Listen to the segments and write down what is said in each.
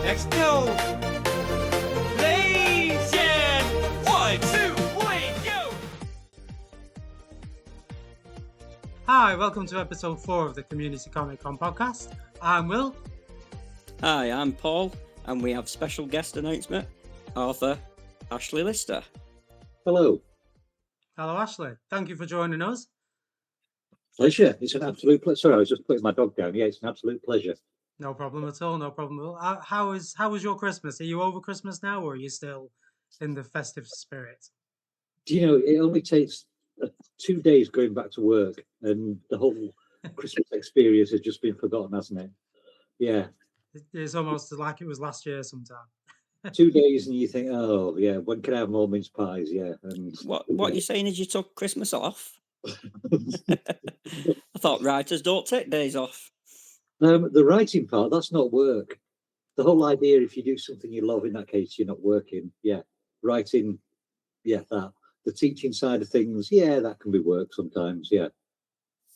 Next go. Legion. 1, 2, 3, go. Hi, welcome to episode 4 of the Community Comic Con podcast. I'm Will. Hi, I'm Paul, and we have special guest announcement, author Ashley Lister. Hello. Hello, Ashley. Thank you for joining us. Pleasure. It's an absolute pleasure. Sorry, I was just putting my dog down. Yeah, it's an absolute pleasure. No problem at all. No problem at all. How was your Christmas? Are you over Christmas now, or are you still in the festive spirit? Do you know, it only takes 2 days going back to work, and the whole Christmas experience has just been forgotten, hasn't it? Yeah. It's almost like it was last year sometime. 2 days, and you think, oh, yeah, when can I have more mince pies? Yeah. And What you're saying is you took Christmas off? I thought writers don't take days off. The writing part, that's not work. The whole idea, if you do something you love, in that case, you're not working. Yeah. Writing, yeah, that. The teaching side of things, yeah, that can be work sometimes. Yeah.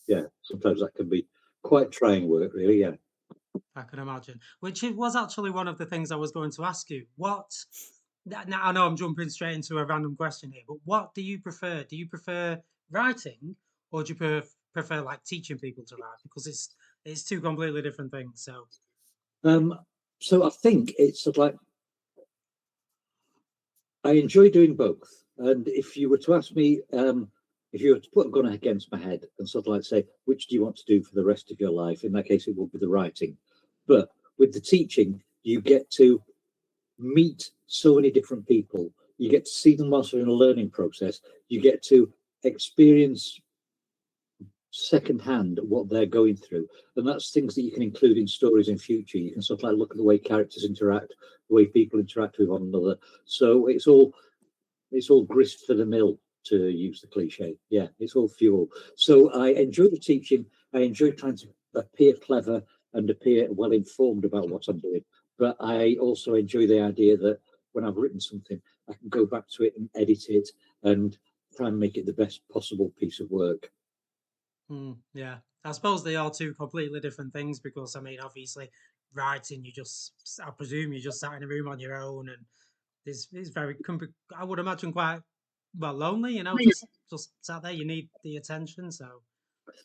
Yeah. Sometimes that can be quite trying work, really. Yeah. I can imagine. Which it was actually one of the things I was going to ask you. Now I know I'm jumping straight into a random question here, but what do you prefer? Do you prefer writing, or do you prefer like teaching people to write? Because it's two completely different things. So I think it's sort of like I enjoy doing both. And if you were to ask me, if you were to put a gun against my head and sort of like say, which do you want to do for the rest of your life? In that case, it would be the writing. But with the teaching, you get to meet so many different people. You get to see them whilst they're in a learning process. You get to experience secondhand what they're going through, and that's things that you can include in stories in future. You can sort of like look at the way characters interact, the way people interact with one another. So it's all grist for the mill, to use the cliche. Yeah, it's all fuel. So I enjoy the teaching. I enjoy trying to appear clever and appear well informed about what I'm doing, but I also enjoy the idea that when I've written something, I can go back to it and edit it and try and make it the best possible piece of work. Yeah, I suppose they are two completely different things, because I mean, obviously, writing, I presume you just sat in a room on your own, and it's I would imagine quite lonely, just sat there. You need the attention, so.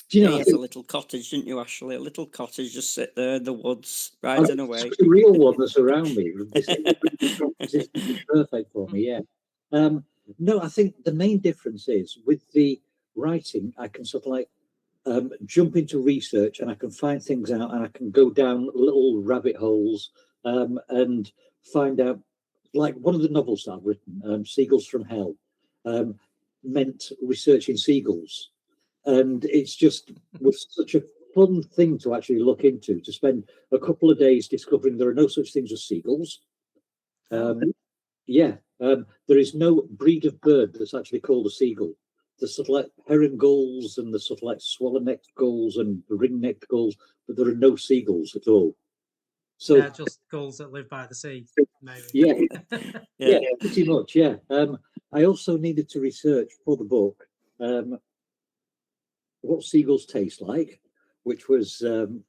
Do you You know, I had think a little cottage, didn't you, Ashley? A little cottage, just sit there in the woods, writing away. it's a real one that's around me. This is perfect for me. Yeah. No, I think the main difference is with the writing, I can sort of like jump into research, and I can find things out, and I can go down little rabbit holes and find out. Like one of the novels that I've written, Seagulls from Hell, meant researching seagulls, and it's just was such a fun thing to actually look into. To spend a couple of days discovering there are no such things as seagulls. There is no breed of bird that's actually called a seagull. There's sort of like heron gulls and the sort of like swallow-necked gulls and ring-necked gulls, but there are no seagulls at all. So They're just gulls that live by the sea, maybe. Yeah, pretty much. Yeah. I also needed to research for the book what seagulls taste like, which was it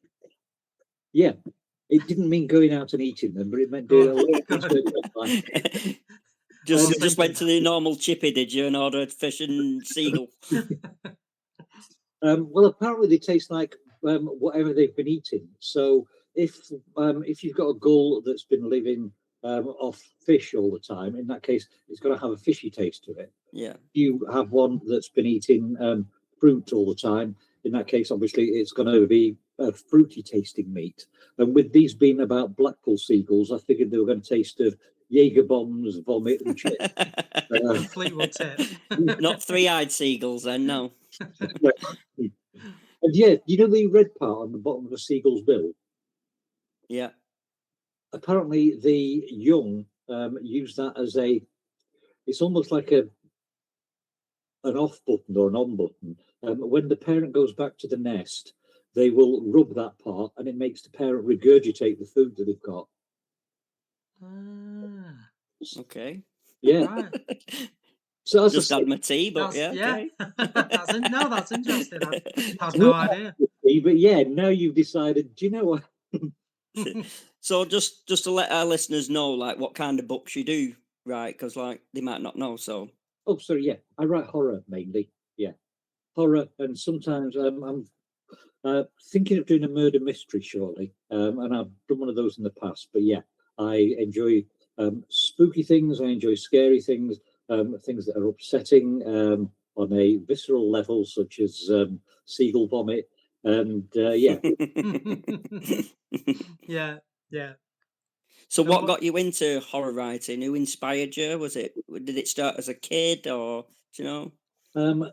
didn't mean going out and eating them, but it meant doing a lot of research. Just went to the normal chippy, did you, and ordered fish and seagull? Well, apparently they taste like whatever they've been eating. So if you've got a gull that's been living off fish all the time, in that case, it's got to have a fishy taste to it. Yeah. You have one that's been eating fruit all the time. In that case, obviously, it's going to be a fruity tasting meat. And with these being about Blackpool seagulls, I figured they were going to taste of Jaeger bombs, vomit, and shit. Fleetwood tip. Not three-eyed seagulls, then, no. And yeah, you know the red part on the bottom of a seagull's bill? Yeah. Apparently, the young use that as it's almost like an off button or an on button. When the parent goes back to the nest, they will rub that part, and it makes the parent regurgitate the food that they've got. Okay. Yeah. Right. So as Just I had said, my tea, but That's okay. that's interesting. I have no idea. but yeah, now you've decided. Do you know what? So just to let our listeners know, like, what kind of books you do, right? Because like they might not know. So Oh, sorry, yeah. I write horror mainly. Yeah, horror, and sometimes I'm thinking of doing a murder mystery shortly, and I've done one of those in the past. But yeah, I enjoy spooky things. I enjoy scary things, things that are upsetting on a visceral level, such as seagull vomit. And yeah, Yeah, yeah. So And what what? got you into horror writing? Who inspired you? Did it start as a kid, or do you know?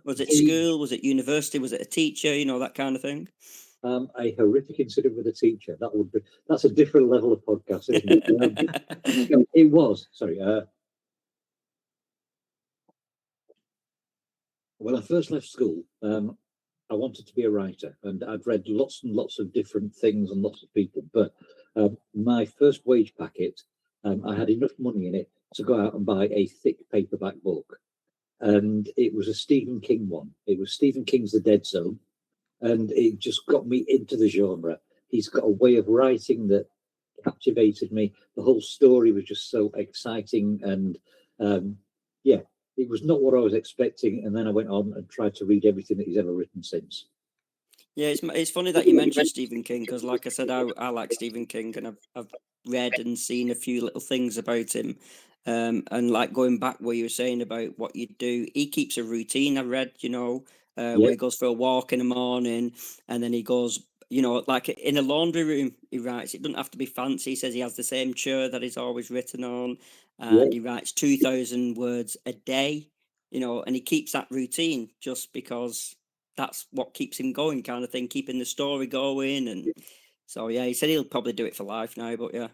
Was it the school? Was it university? Was it a teacher? You know, that kind of thing. a horrific incident with a teacher. That's a different level of podcast, isn't it? No, it was. Sorry. When I first left school, I wanted to be a writer, and I'd read lots and lots of different things and lots of people. But my first wage packet, I had enough money in it to go out and buy a thick paperback book, and it was a Stephen King one. It was Stephen King's The Dead Zone, and it just got me into the genre. He's got a way of writing that captivated me. The whole story was just so exciting, and yeah, it was not what I was expecting. And then I went on and tried to read everything that he's ever written since. Yeah, it's funny that you mentioned Stephen King because, like I said, I like Stephen King, and I've read and seen a few little things about him. And like going back where you were saying about what you do, he keeps a routine. I read, where Yeah, he goes for a walk in the morning, and then he goes, like in a laundry room, he writes. It doesn't have to be fancy. He says he has the same chair that he's always written on, yeah, and he writes 2,000 words a day. And he keeps that routine just because that's what keeps him going, kind of thing, keeping the story going. And so, yeah, he said he'll probably do it for life now, but yeah.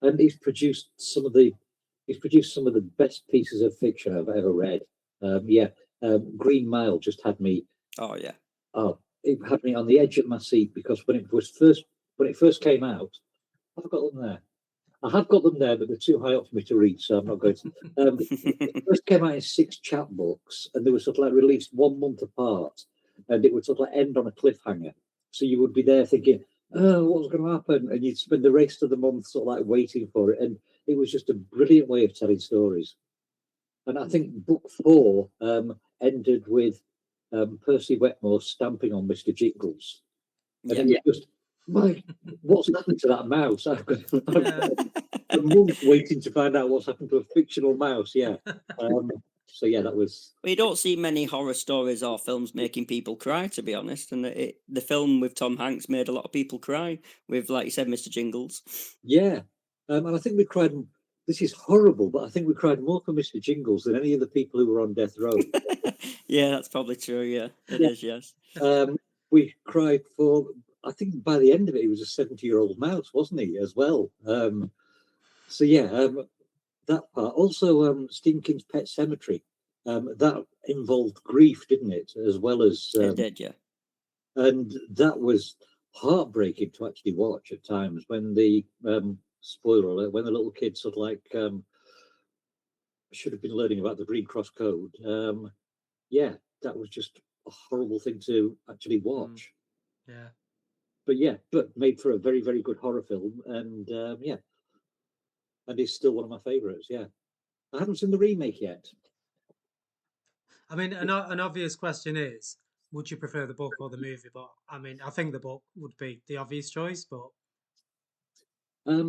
and he's produced some of the best pieces of fiction I've ever read. Yeah, Green Mile just had me. Oh, yeah. Oh, it had me on the edge of my seat because when it first came out, I've got them there. I have got them there, but they're too high up for me to read, so I'm not going to. It first came out in 6 chapbooks, and they were sort of like released 1 month apart, and it would sort of like end on a cliffhanger. So you would be there thinking, "Oh, what's going to happen?" And you'd spend the rest of the month sort of like waiting for it. And it was just a brilliant way of telling stories. And I think book 4 ended with Percy Wetmore stamping on Mr. Jingles, and Yeah. it was just, Mike, what's happened to that mouse? I've got Yeah. a month waiting to find out what's happened to a fictional mouse. Yeah. So yeah, that was. Well, you don't see many horror stories or films making people cry, to be honest. And the film with Tom Hanks made a lot of people cry with, like you said, Mr. Jingles. Yeah, and I think we cried. This is horrible, but I think we cried more for Mr. Jingles than any of the people who were on death row. Yeah, that's probably true. Yeah, it Yeah. is. Yes. We cried for. I think by the end of it, he was a 70-year-old mouse, wasn't he? As well. So yeah, that part. Also, Stephen King's Pet Cemetery. That involved grief, didn't it? As well as, It did. Yeah. and that was heartbreaking to actually watch at times when the spoiler alert, when the little kid sort of like should have been learning about the Green Cross Code. Yeah, that was just a horrible thing to actually watch. Yeah. But yeah, but made for a very, very good horror film, and yeah, and it's still one of my favourites. Yeah, I haven't seen the remake yet. I mean, an obvious question is, would you prefer the book or the movie? But I mean, I think the book would be the obvious choice, but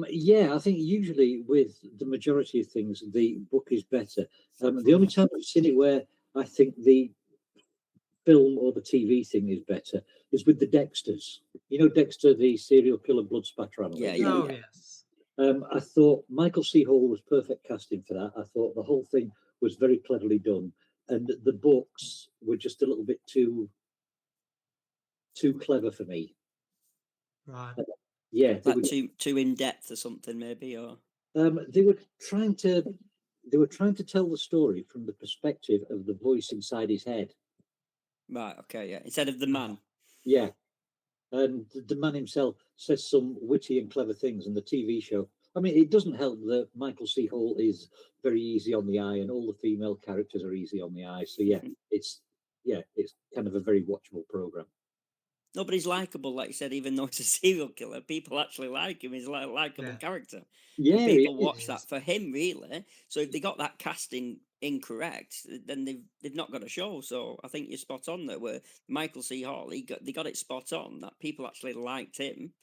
Yeah, I think usually with the majority of things, the book is better. The only time I've seen it where I think the film or the TV thing is better is with the Dexters. You know, Dexter, the serial killer blood spatter animal. Yeah, yeah, oh yeah. yes, I thought Michael C. Hall was perfect casting for that. I thought the whole thing was very cleverly done, and the books were just a little bit too clever for me. right. Yeah, they Like were, too in depth or something, maybe. Or they were trying to tell the story from the perspective of the voice inside his head. right, okay, yeah. Instead of the man. Yeah, and the man himself says some witty and clever things in the TV show. I mean, it doesn't help that Michael C. Hall is very easy on the eye, and all the female characters are easy on the eye. So yeah, it's kind of a very watchable program. Nobody's likable, like you said, even though he's a serial killer. People actually like him. He's a likable Yeah. character. Yeah, And it people is. watch It that is. for him, really. So if they got that casting incorrect, then they've not got a show. So I think you're spot on there. Where Michael C. Hall, they got it spot on that people actually liked him.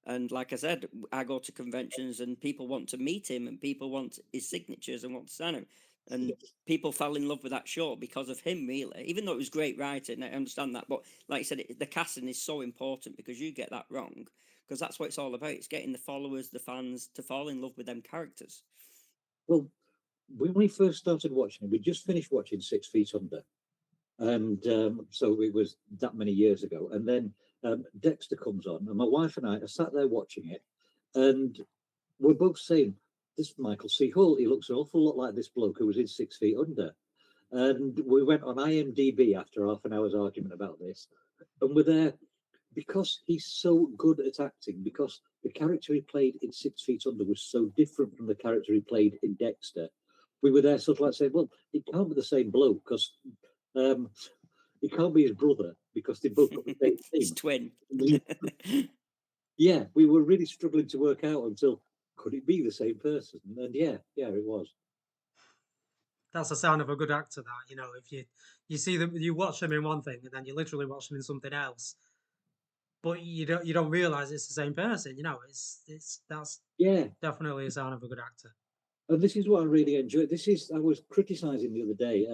And like I said, I go to conventions and people want to meet him and people want his signatures and want to sign him. And people fell in love with that show because of him, really. Even though it was great writing, I understand that. But like I said, the casting is so important because you get that wrong. Because that's what it's all about. It's getting the followers, the fans to fall in love with them characters. Well, when we first started watching it, we just finished watching 6 Feet Under. And so it was that many years ago. And then Dexter comes on, and my wife and I are sat there watching it. And we're both saying, this Michael C. Hall, he looks an awful lot like this bloke who was in 6 Feet Under. And we went on IMDb after half an hour's argument about this. And we're there because he's so good at acting, because the character he played in 6 Feet Under was so different from the character he played in Dexter. We were there sort of like saying, well, it can't be the same bloke because it can't be his brother because they both got the same His thing. twin. Yeah, we were really struggling to work out until could it be the same person? And yeah, it was. That's a sign of a good actor. That if you see them, you watch them in one thing, and then you literally watch them in something else, but you don't realize it's the same person. That's Yeah, definitely a sign of a good actor. and this is what I really enjoy. I was criticizing the other day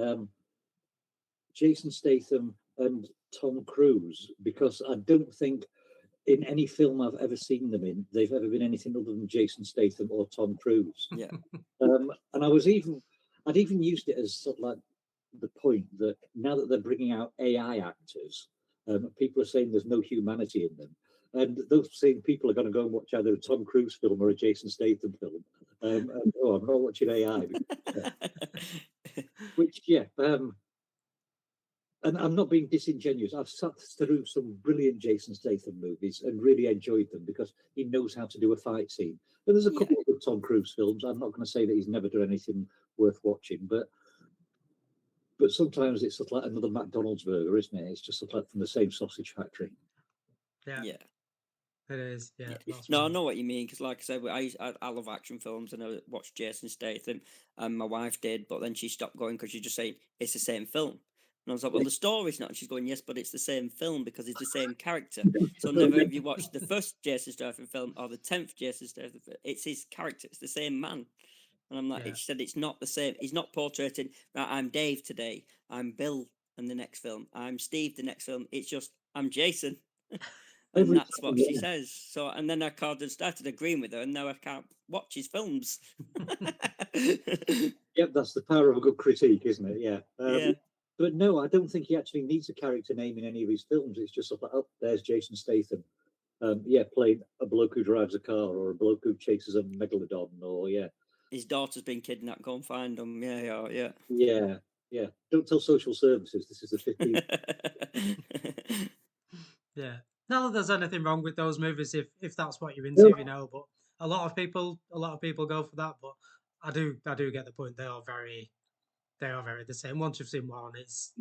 Jason Statham and Tom Cruise because I don't think in any film I've ever seen them in, they've ever been anything other than Jason Statham or Tom Cruise. Yeah. And I'd even used it as sort of like the point that now that they're bringing out AI actors, people are saying there's no humanity in them. And those same people are going to go and watch either a Tom Cruise film or a Jason Statham film. And, I'm not watching AI. Which, and I'm not being disingenuous. I've sat through some brilliant Jason Statham movies and really enjoyed them because he knows how to do a fight scene. And there's a couple of good Tom Cruise films. I'm not going to say that he's never done anything worth watching, but sometimes it's sort of like another McDonald's burger, isn't it? It's just sort of like from the same sausage factory. Yeah, Yeah. it is. Yeah. No, I know what you mean because, like I said, I love action films and I watched Jason Statham, and my wife did, but then she stopped going because she just saying it's the same film. And I was like, well, the story's not. And she's going, yes, but it's the same film because it's the same character. So never have you watched the first Jason Statham film or the 10th Jason Statham film. It's his character. It's the same man. And I'm like, Yeah. she said it's not the same. He's not portraying, right, I'm Dave today. I'm Bill in the next film. I'm Steve the next film. It's just, I'm Jason. And that's what she says. So, and then I started agreeing with her, and now I can't watch his films. Yep, that's the power of a good critique, isn't it? Yeah. Yeah. But no, I don't think he actually needs a character name in any of his films. It's just sort of like, oh, there's Jason Statham. Playing a bloke who drives a car or a bloke who chases a megalodon, or his daughter's been kidnapped. Go and find him. Yeah. Yeah. Don't tell social services. This is the 15th. Yeah. Not that there's anything wrong with those movies if that's what you're into, but a lot of people go for that. But I do get the point. They are very the same. Once you've seen one, it's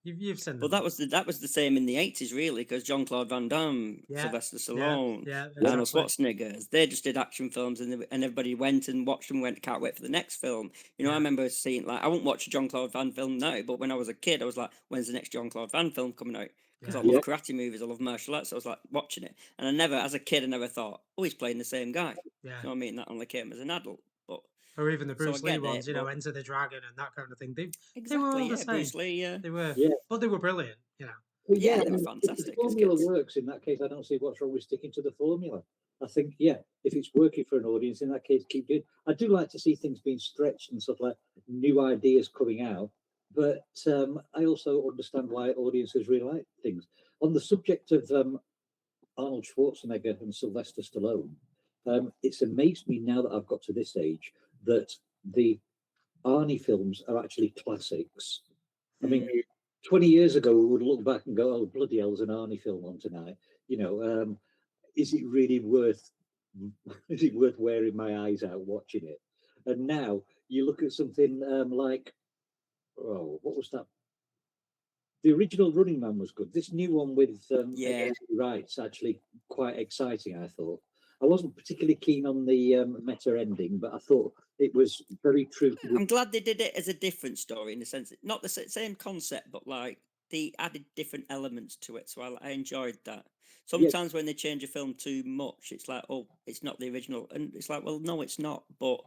you've seen them. Well, that was the same in the 80s, really, because Jean-Claude Van Damme, Sylvester Stallone, Arnold Schwarzenegger, they just did action films, and everybody went and watched them. Went, can't wait for the next film. I remember seeing, like, I won't watch a Jean-Claude Van film now, but when I was a kid, I was like, when's the next Jean-Claude Van film coming out? Because I love karate movies, I love martial arts, so I was like watching it, and I never, as a kid, I never thought, oh, he's playing the same guy. Yeah. You know what I mean? That only came as an adult, but. Or even the Bruce Lee ones, Enter the Dragon and that kind of thing. They were all the same. Bruce Lee, They were, but they were brilliant, Well, they were fantastic. If the formula works in that case, I don't see what's wrong with sticking to the formula. I think, if it's working for an audience, in that case, keep doing. I do like to see things being stretched and sort of like new ideas coming out, but I also understand why audiences really like things. On the subject of Arnold Schwarzenegger and Sylvester Stallone, it's amazed me now that I've got to this age that the Arnie films are actually classics. I mean, 20 years ago, we would look back and go, oh, bloody hell, there's an Arnie film on tonight. Is it really worth wearing my eyes out watching it? And now you look at something like, what was that? the original Running Man was good. This new one with Yeah. Wright's actually quite exciting. I thought. I wasn't particularly keen on the meta ending, but I thought it was very true to the I'm glad they did it as a different story in the sense that not the same concept, but like they added different elements to it. So I enjoyed that. Sometimes when they change a film too much, it's like, oh, it's not the original, and it's like, well, no, it's not. But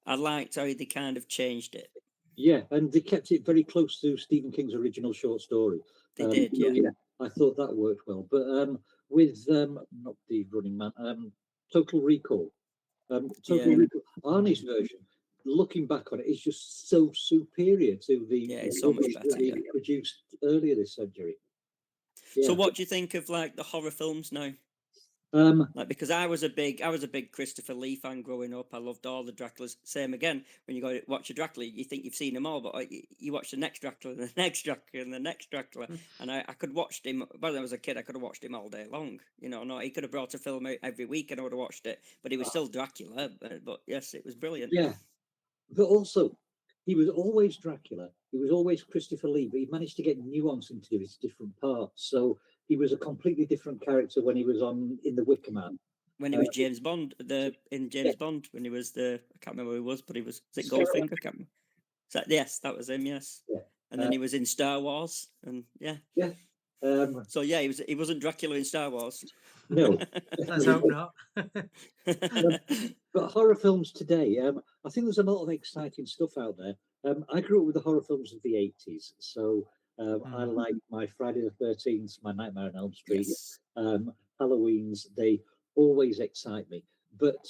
I liked how they kind of changed it. Yeah, and they kept it very close to Stephen King's original short story. They did, so, yeah. I thought that worked well. But with not the Running Man, Total Recall, Yeah. Recall, Arnie's version, looking back on it, is just so superior to the Yeah, it's so much rubbish better, that he yeah. produced earlier this century. So Yeah. what do you think of like the horror films now? Like, because I was a big Christopher Lee fan growing up. I loved all the Draculas. Same again, when you go to watch a Dracula, you think you've seen them all, but you watch the next Dracula, and the next Dracula, and the next Dracula, and I could watch him. When I was a kid, I could have watched him all day long. You know, no, he could have brought a film out every week, and I would have watched it. But he was still Dracula. But yes, it was brilliant. Yeah, but also he was always Dracula. He was always Christopher Lee, but he managed to get nuance into his different parts. So he was a completely different character when he was in the Wicker Man. When he was James Bond, in James Bond, when he was I can't remember who he was, but he was it Goldfinger? I can't remember. Yes, that was him. Yes, Yeah. And then he was in Star Wars, and yeah. So yeah, he wasn't Dracula in Star Wars. No, Let's hope not. but horror films today, I think there's a lot of exciting stuff out there. I grew up with the horror films of the 80s, so I like my Friday the 13th, my Nightmare on Elm Street, Yes. Halloween's. They always excite me. But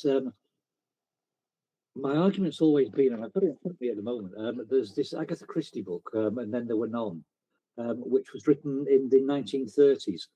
my argument's always been, and I've got it in front of me at the moment, there's this Agatha Christie book, and then there were none, which was written in the 1930s.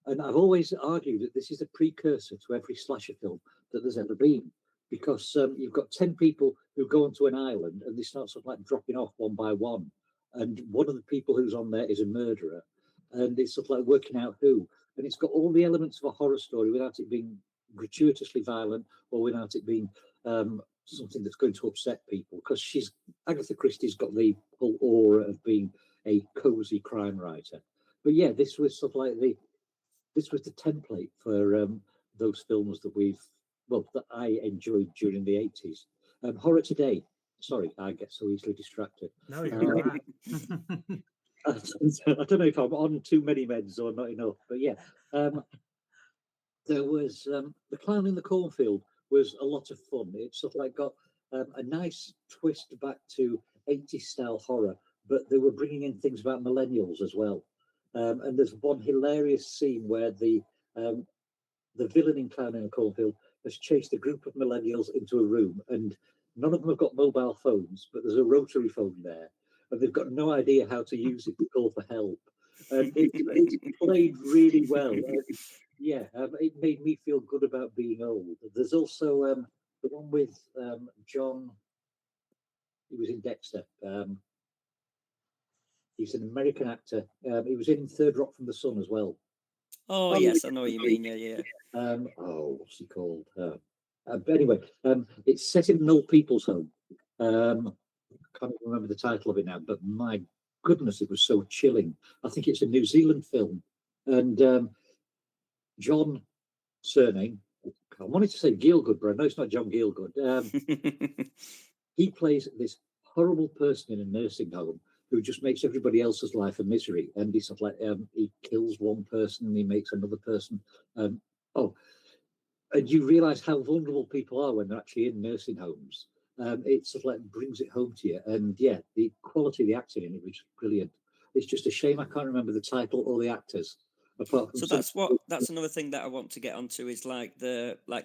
And I've always argued that this is a precursor to every slasher film that there's ever been, because you've got 10 people who go onto an island and they start sort of like dropping off one by one. And one of the people who's on there is a murderer. And it's sort of like working out who. And it's got all the elements of a horror story without it being gratuitously violent or without it being something that's going to upset people. Because Agatha Christie's got the whole aura of being a cozy crime writer. But yeah, this was sort of like this was the template for those films that I enjoyed during the 80s. Horror today. Sorry, I get so easily distracted. No, you're all right. I don't know if I'm on too many meds or not enough, but yeah. There was The Clown in the Cornfield was a lot of fun. It sort of like got a nice twist back to 80s style horror, but they were bringing in things about millennials as well. And there's one hilarious scene where the villain in Clown in a Cornfield has chased a group of millennials into a room, and none of them have got mobile phones, but there's a rotary phone there, and they've got no idea how to use it to call for help. And it's played really well. It made me feel good about being old. There's also the one with John. He was in Dexter. He's an American actor. He was in Third Rock from the Sun as well. Oh yes, I know what you mean. Yeah. What's he called? But anyway, it's set in an old people's home. Can't remember the title of it now, but my goodness, it was so chilling. I think it's a New Zealand film, and John surname. I wanted to say Gielgud, but I know it's not John Gielgud. He plays this horrible person in a nursing home who just makes everybody else's life a misery, and he's sort of like he kills one person and he makes another person. And you realise how vulnerable people are when they're actually in nursing homes. It sort of like brings it home to you, and yeah, the quality of the acting in it was brilliant. It's just a shame I can't remember the title or the actors. Apart from that's another thing that I want to get onto is like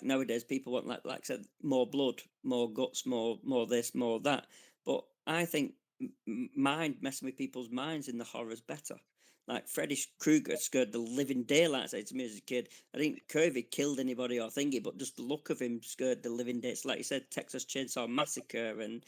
nowadays people want like I said, more blood, more guts, more this, more that. But I think mind messing with people's minds in the horror is better. Like Freddy Krueger scared the living daylights out of me as a kid. I didn't care if he killed anybody or thingy, but just the look of him scared the living daylights. Like you said, Texas Chainsaw Massacre, and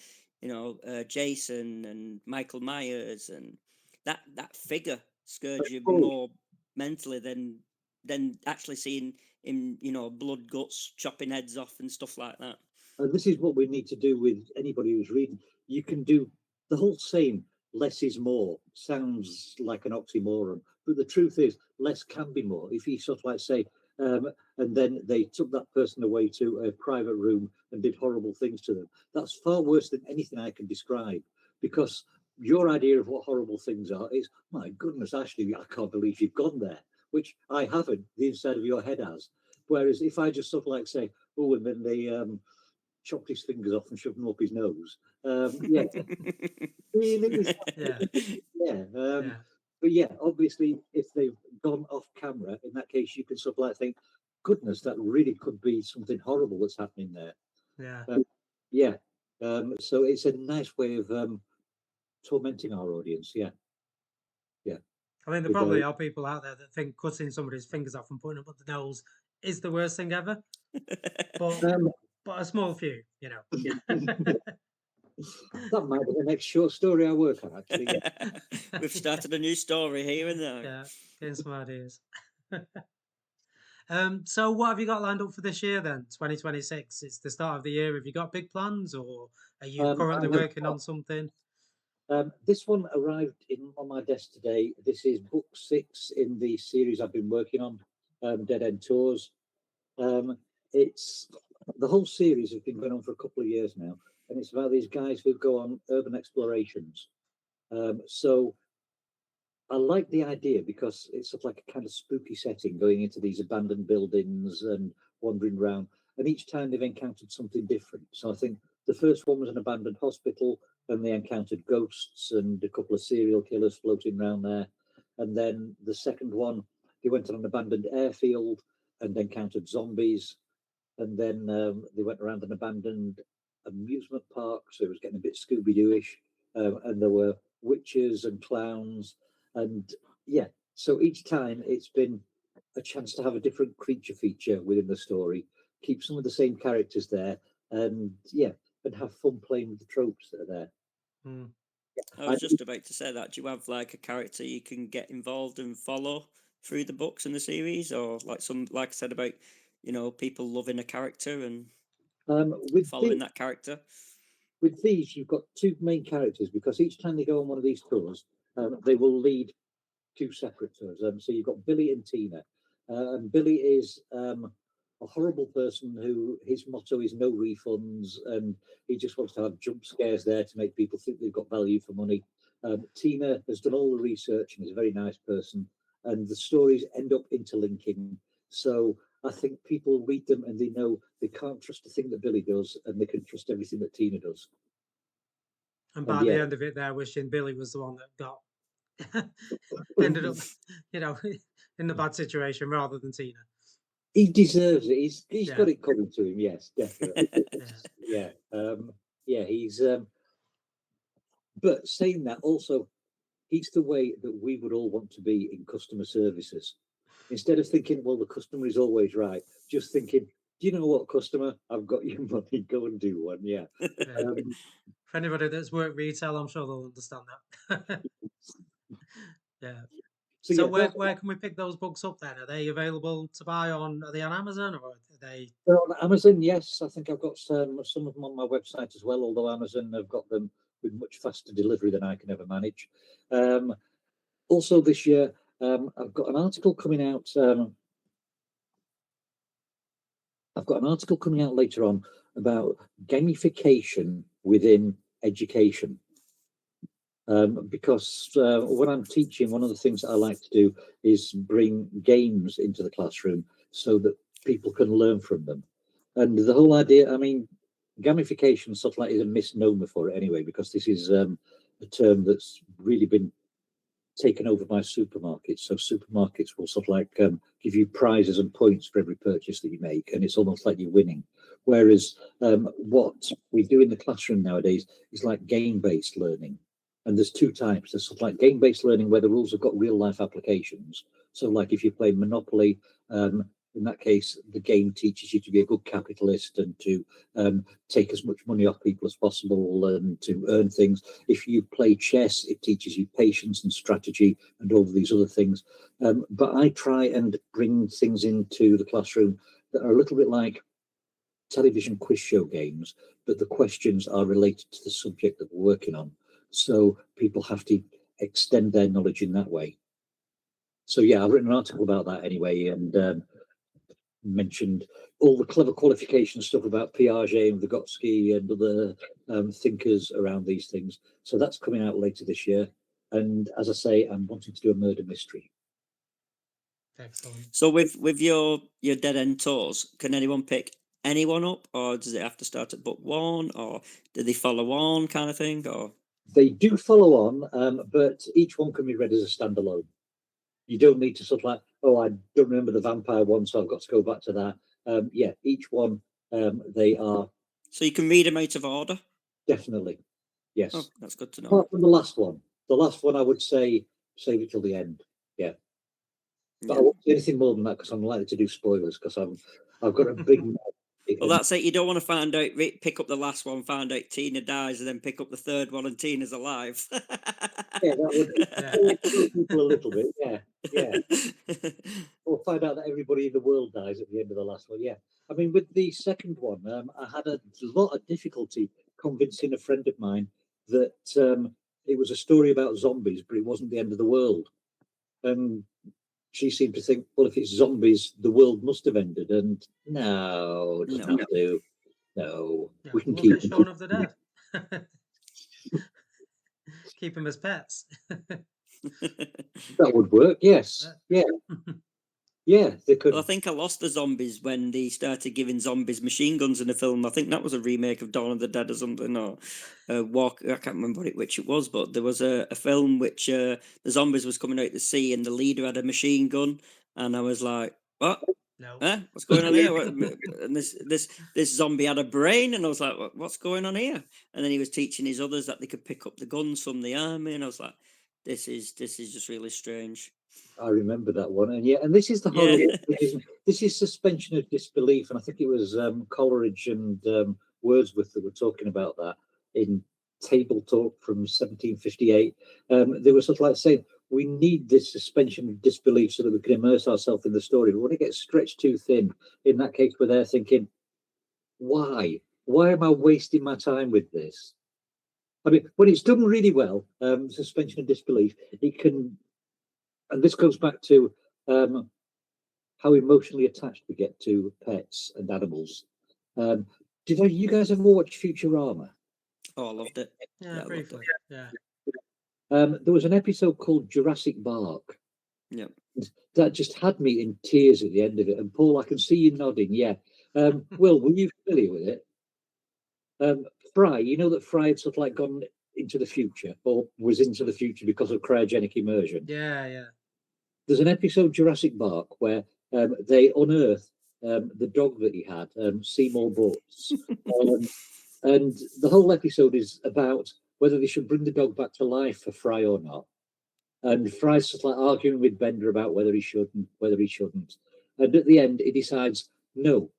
Jason and Michael Myers, and that figure scared you more mentally than actually seeing him, blood, guts, chopping heads off and stuff like that. And this is what we need to do with anybody who's reading. You can do the whole saying, less is more sounds like an oxymoron, but the truth is less can be more. If you sort of like say, and then they took that person away to a private room and did horrible things to them, that's far worse than anything I can describe, because your idea of what horrible things are is, my goodness, Ashley, I can't believe you've gone there, which I haven't. The inside of your head has. Whereas if I just sort of like say, oh, and then they chopped his fingers off and shoved them up his nose, yeah, really, Yeah. yeah. Yeah. But yeah, obviously, if they've gone off camera, in that case, you can sort of like think, goodness, that really could be something horrible that's happening there. Yeah. Yeah. So it's a nice way of tormenting our audience. Yeah. Yeah. I mean, there With probably those- are people out there that think cutting somebody's fingers off and putting them up the nose is the worst thing ever. But Um, but a small few, you know. that might be the next short story I work on, actually. Yeah. We've started a new story here and there. Yeah, getting some ideas. So what have you got lined up for this year then? 2026. It's the start of the year. Have you got big plans, or are you currently I have working on something? This one arrived on my desk today. This is book 6 in the series I've been working on, Dead End Tours. It's the whole series has been going on for a couple of years now, and it's about these guys who go on urban explorations. So I like the idea because it's sort of like a kind of spooky setting, going into these abandoned buildings and wandering around. And each time they've encountered something different. So I think the first one was an abandoned hospital, and they encountered ghosts and a couple of serial killers floating around there. And then the second one, they went on an abandoned airfield and encountered zombies. And then they went around an abandoned amusement park, so it was getting a bit Scooby-Doo-ish. And there were witches and clowns. And yeah, so each time it's been a chance to have a different creature feature within the story, keep some of the same characters there, and yeah, and have fun playing with the tropes that are there. Mm. I was just about to say that. Do you have like a character you can get involved and follow through the books in the series, or like I said about, people loving a character and With following that character? with these, you've got 2 main characters, because each time they go on one of these tours, they will lead 2 separate tours. So you've got Billy and Tina. And Billy is a horrible person who his motto is no refunds, and he just wants to have jump scares there to make people think they've got value for money. Tina has done all the research and is a very nice person, and the stories end up interlinking. So I think people read them and they know they can't trust a thing that Billy does, and they can trust everything that Tina does. And by yeah. the end of it, they're wishing Billy was the one that got ended up, in the bad situation rather than Tina. He deserves it. He's Yeah. got it coming to him. Yes, definitely. Yeah. Yeah. He's. But saying that, also, he's the way that we would all want to be in customer services. Instead of thinking, well, the customer is always right, just thinking, do you know what, customer? I've got your money. Go and do one. Yeah. Yeah. For anybody that's worked retail, I'm sure they'll understand that. Yeah. So, So yeah, where can we pick those books up then? Are they available to buy on? Are they on Amazon, or are they? they're on Amazon, yes. I think I've got some of them on my website as well, although Amazon have got them with much faster delivery than I can ever manage. Also this year, I've got an article coming out. I've got an article coming out later on about gamification within education. Because when I'm teaching, one of the things that I like to do is bring games into the classroom so that people can learn from them. And the whole idea, I mean, gamification sort of like is a misnomer for it anyway, because this is a term that's really been taken over by supermarkets. So supermarkets will sort of like give you prizes and points for every purchase that you make, and it's almost like you're winning. Whereas what we do in the classroom nowadays is like game-based learning. And there's 2 types. There's sort of like game-based learning where the rules have got real-life applications. So like if you play Monopoly, in that case, the game teaches you to be a good capitalist and to take as much money off people as possible and to earn things. If you play chess, it teaches you patience and strategy and all of these other things. But I try and bring things into the classroom that are a little bit like television quiz show games, but the questions are related to the subject that we're working on. So people have to extend their knowledge in that way. So yeah, I've written an article about that anyway, and mentioned all the clever qualification stuff about Piaget and Vygotsky and other thinkers around these things. So that's coming out later this year. And as I say, I'm wanting to do a murder mystery. Excellent. So with your Dead End tours, can anyone pick anyone up, or does it have to start at book one, or do they follow on kind of thing, or? They do follow on, but each one can be read as a standalone. You don't need to sort of like, oh, I don't remember the vampire one, so I've got to go back to that. Yeah, each one, they are So you can read them out of order? definitely, yes. Oh, that's good to know. Apart from the last one. The last one, I would say, save it till the end. Yeah. But I Yeah. won't do anything more than that because I'm likely to do spoilers because I've got a big. Well, that's it. You don't want to find out, pick up the last one, find out Tina dies, and then pick up the third one and Tina's alive. Yeah, that would Yeah. throw people a little bit. Yeah, yeah. Or find out that everybody in the world dies at the end of the last one. Yeah. I mean, with the second one, I had a lot of difficulty convincing a friend of mine that it was a story about zombies, but it wasn't the end of the world. And she seemed to think, well, if it's zombies, the world must have ended. And no, it doesn't No. have to. No, Yeah, we can look keep at Shaun of the Dead. Keep them as pets. that would work. Yes, yeah, yeah. They could. Well, I think I lost the zombies when they started giving zombies machine guns in the film. I think that was a remake of Dawn of the Dead or something, or Walk. I can't remember which it was, but there was a film which the zombies was coming out to sea, and the leader had a machine gun, and I was like, "What? No. What's going on here?" And this zombie had a brain, and I was like, "What's going on here?" And then he was teaching his others that they could pick up the guns from the army, and I was like, "This is just really strange." I remember that one, and yeah, and this is the Yeah. horror. This is suspension of disbelief, and I think it was Coleridge and Wordsworth that were talking about that in Table Talk from 1758. They were sort of like saying we need this suspension of disbelief so that we can immerse ourselves in the story. But when it gets stretched too thin, in that case, where they're thinking, why? Why am I wasting my time with this? I mean, when it's done really well, suspension of disbelief, it can. And this goes back to how emotionally attached we get to pets and animals. Did you guys ever watch Futurama? Oh, I loved it. Yeah, Yeah, I loved briefly. it. Yeah. There was an episode called Jurassic Bark. Yep. That just had me in tears at the end of it. And Paul, I can see you nodding. Yeah. Will, were you familiar with it? Fry, you know that Fry had sort of like gone into the future or was into the future because of cryogenic immersion. Yeah, yeah. There's an episode Jurassic Park where they unearth the dog that he had, Seymour Butts, and the whole episode is about whether they should bring the dog back to life for Fry or not. And Fry's just like arguing with Bender about whether he should and whether he shouldn't. And at the end, he decides, no,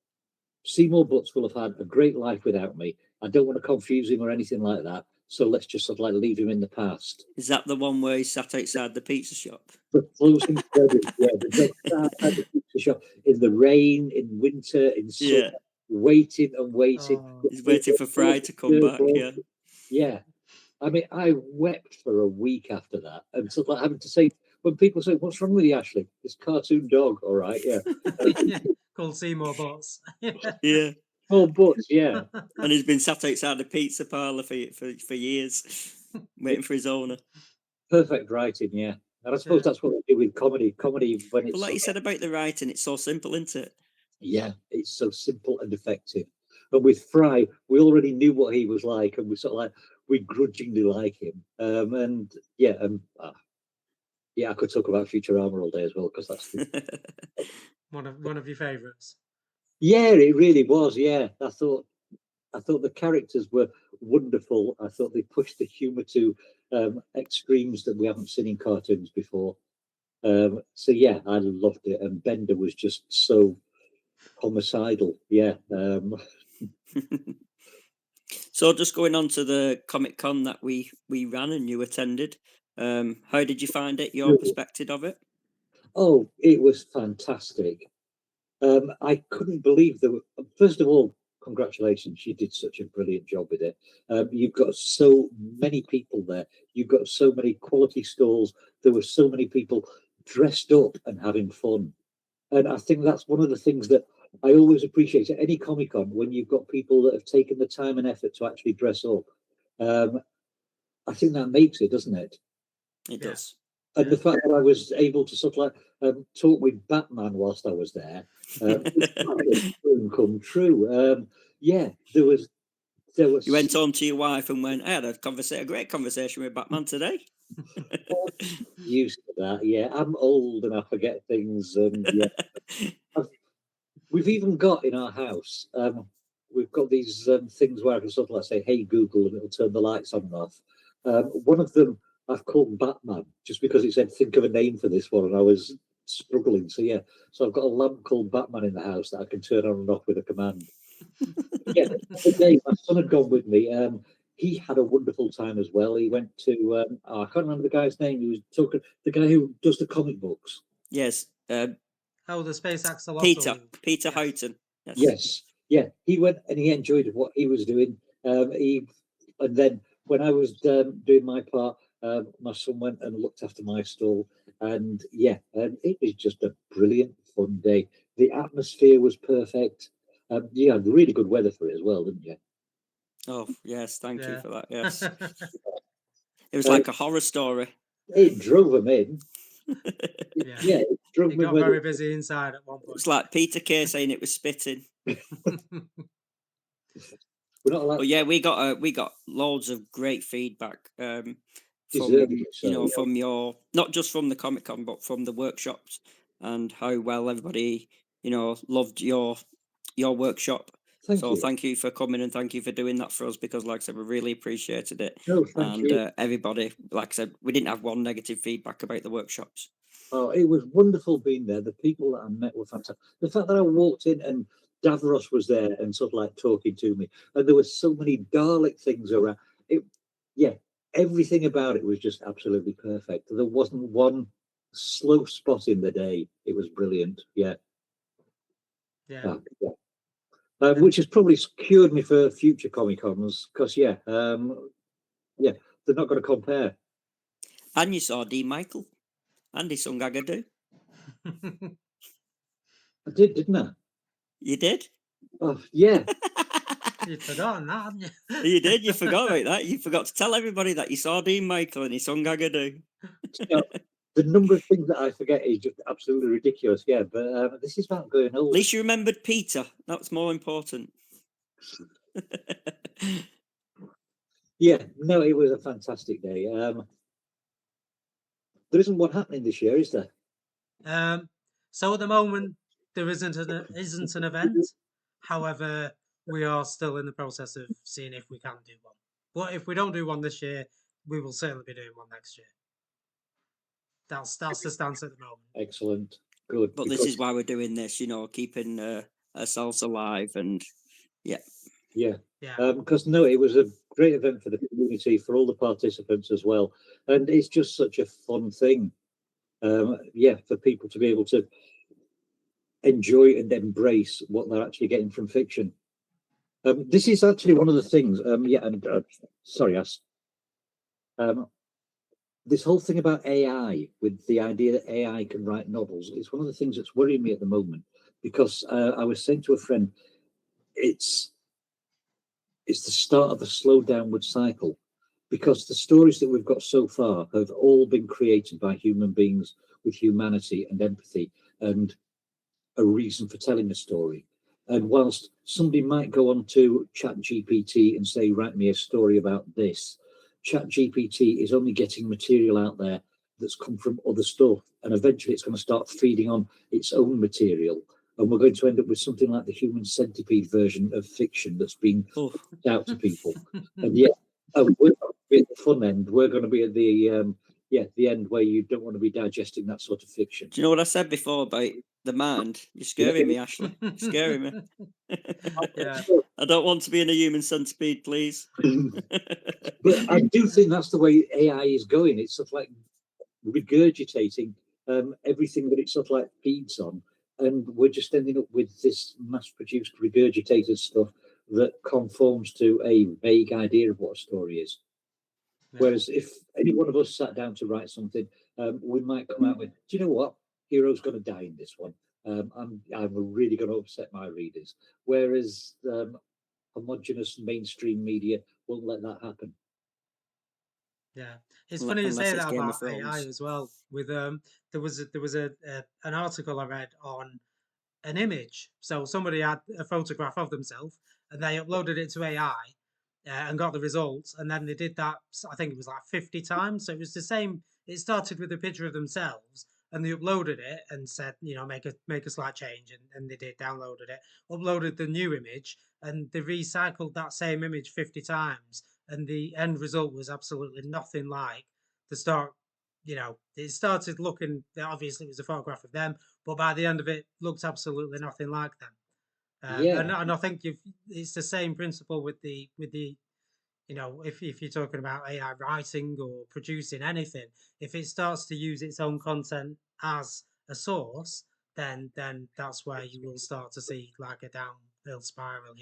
Seymour Butts will have had a great life without me. I don't want to confuse him or anything like that. So let's just sort of like leave him in the past. Is that the one where he sat outside the pizza shop? The closing credits, yeah, the dog sat at the pizza shop in the rain, in winter, in summer, Yeah. waiting and waiting. Oh. He's waiting for Fry to come back. Yeah. Yeah. I mean, I wept for a week after that. And sort of like having to say, when people say, what's wrong with you, Ashley? This cartoon dog, all right, yeah. Yeah, called Seymour Butts. Yeah. Oh, Butts, yeah. And he's been sat outside the pizza parlor for years, waiting for his owner. Perfect writing, yeah. And I suppose Yeah. that's what we do with comedy. Comedy, when it's But like you said about the writing, it's so simple, isn't it? yeah, it's so simple and effective. But with Fry, we already knew what he was like, and we sort of like we grudgingly like him. And yeah, yeah, I could talk about Futurama all day as well because that's One of your favourites. yeah, it really was. Yeah, I thought the characters were wonderful. I thought they pushed the humour to extremes that we haven't seen in cartoons before. So yeah, I loved it, and Bender was just so homicidal. Yeah. So just going on to the Comic Con that we ran and you attended, how did you find it? Your perspective of it? Oh, it was fantastic. I couldn't believe that. First of all, congratulations. You did such a brilliant job with it. You've got so many people there. You've got so many quality stalls. There were so many people dressed up and having fun. And I think that's one of the things that I always appreciate at any Comic Con, when you've got people that have taken the time and effort to actually dress up. I think that makes it, doesn't it? It Yeah. does. And the fact that I was able to sort of like talk with Batman whilst I was there, come true. Yeah, there was. You went home to your wife and went, I had a great conversation with Batman today. Used to that. Yeah, I'm old and I forget things. And yeah, we've even got in our house. We've got these things where I can sort of like say, "Hey Google," and it'll turn the lights on and off. One of them I've called Batman just because it said think of a name for this one, and I was struggling. So yeah, so I've got a lamp called Batman in the house that I can turn on and off with a command. Yeah, the day my son had gone with me. He had a wonderful time as well. He went to I can't remember the guy's name. He was talking the guy who does the comic books. Yes. Oh, the Space Axolotl. Peter Yes. Houghton. Yes, yeah, he went and he enjoyed what he was doing. And then when I was doing my part, my son went and looked after my stall, and yeah, it was just a brilliant, fun day. The atmosphere was perfect. You had really good weather for it as well, didn't you? Oh, yes. Thank you Yeah. for that. Yes. It was like a horror story. It drove him in. Yeah. Yeah, it drove It me got with very it. busy inside at one It point. was like Peter Kay saying it was spitting. We're not allowed But yeah, we got loads of great feedback from deservedly so. you know, from your, not just from the Comic Con, but from the workshops, and how well everybody, you know, loved your workshop. Thank So you. thank you for coming, and thank you for doing that for us, because like I said, we really appreciated it. No, thank And you. everybody, like I said, we didn't have one negative feedback about the workshops. Oh, it was wonderful being there. The people that I met were fantastic. The fact that I walked in and Davros was there and sort of like talking to me, and there were so many Dalek things around. It, yeah, everything about it was just absolutely perfect. There wasn't one slow spot in the day. It was brilliant. Yeah, Yeah. yeah. Which has probably secured me for future Comic Cons because yeah, yeah, they're not going to compare. And you saw Dean Michael and his son Gagadoo. I did, didn't I? You did. Oh yeah. You'd forgotten that, hadn't you? You did. You forgot about that. You forgot to tell everybody that you saw Dean Michael and his son Gagadoo. You know, the number of things that I forget is just absolutely ridiculous. Yeah, but this is about going At old. least you remembered Peter. That's more important. Yeah, no, it was a fantastic day. There isn't one happening this year, is there? So at the moment there isn't an event. However, we are still in the process of seeing if we can do one. But if we don't do one this year, we will certainly be doing one next year. That's the stance at the moment. Excellent, good. But this is why we're doing this, you know, keeping ourselves alive, and yeah, Yeah. because no, it was a great event for the community, for all the participants as well, and it's just such a fun thing. Yeah, for people to be able to enjoy and embrace what they're actually getting from fiction. This is actually one of the things. Yeah, and sorry, this whole thing about AI, with the idea that AI can write novels, is one of the things that's worrying me at the moment, because I was saying to a friend, it's the start of a slow downward cycle, because the stories that we've got so far have all been created by human beings with humanity and empathy and a reason for telling a story. And whilst somebody might go on to ChatGPT and say, write me a story about this, ChatGPT is only getting material out there that's come from other stuff. And eventually it's going to start feeding on its own material. And we're going to end up with something like the Human Centipede version of fiction that's been put out to people. And yet, we're going to be at the fun end. We're going to be at the end where you don't want to be digesting that sort of fiction. do you know what I said before about the mind? You're scaring me, Ashley. You're scaring me. Yeah. I don't want to be in a human centipede, please. But I do think that's the way AI is going. It's sort of like regurgitating everything that it sort of like feeds on, and we're just ending up with this mass-produced regurgitated stuff that conforms to a vague idea of what a story is. Yeah. Whereas if any one of us sat down to write something, we might come out with, do you know what? Hero's going to die in this one. I'm really going to upset my readers. Whereas homogenous mainstream media won't let that happen. Yeah, it's funny you Unless say it's that Game of about AI Thrones. as well. With there was an article I read on an image. So somebody had a photograph of themselves and they uploaded it to AI and got the results. And then they did that, I think it was like 50 times. So it was the same. It started with a picture of themselves and they uploaded it and said, make a slight change. And they did, downloaded it, uploaded the new image, and they recycled that same image 50 times. And the end result was absolutely nothing like the start. It started looking, obviously it was a photograph of them, but by the end of it, looked absolutely nothing like them. Yeah. And I think it's the same principle with the if you're talking about AI writing or producing anything, if it starts to use its own content as a source, then that's where you will start to see like a downhill spiral.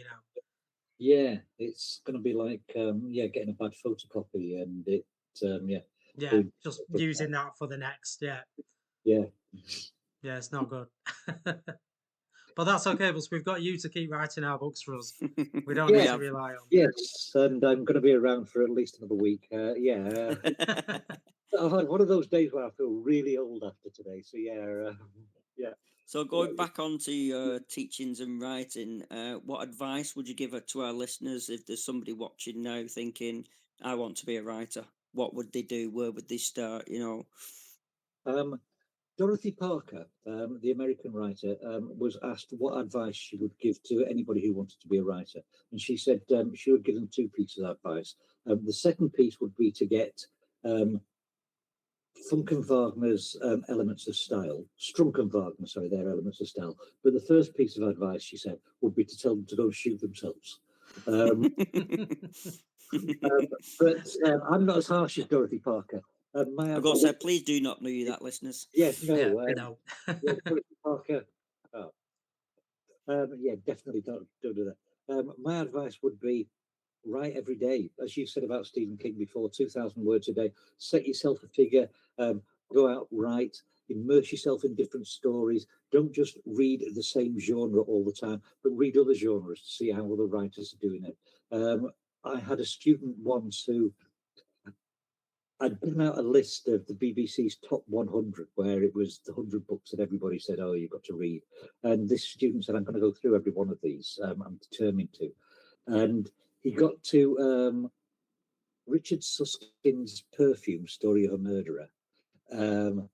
Yeah, it's going to be like getting a bad photocopy and it Yeah, going- just using that for the next. Yeah, yeah. it's not good. But that's okay, because we've got you to keep writing our books for us. We don't need to rely on. Yes, and I'm going to be around for at least another week. I've had one of those days where I feel really old after today. So yeah. So going back onto your teachings and writing, what advice would you give to our listeners if there's somebody watching now thinking, I want to be a writer? What would they do? Where would they start? Dorothy Parker, the American writer, was asked what advice she would give to anybody who wanted to be a writer. And she said she would give them two pieces of advice. The second piece would be to get Funkenwagner's elements of style, Strunkenwagner, sorry, their elements of style. But the first piece of advice, she said, would be to tell them to go shoot themselves. But I'm not as harsh as Dorothy Parker. I've got to say, please do not do that, listeners. Yes, no. No. Dorothy Parker. Definitely don't do that. My advice would be write every day, as you said about Stephen King before, 2,000 words a day. Set yourself a figure, go out, write, immerse yourself in different stories. Don't just read the same genre all the time, but read other genres to see how other writers are doing it. I had a student once who I'd given out a list of the BBC's top 100, where it was the 100 books that everybody said, oh, you've got to read. And this student said, I'm going to go through every one of these. I'm determined to. And he got to Richard Susskind's Perfume, Story of a Murderer. And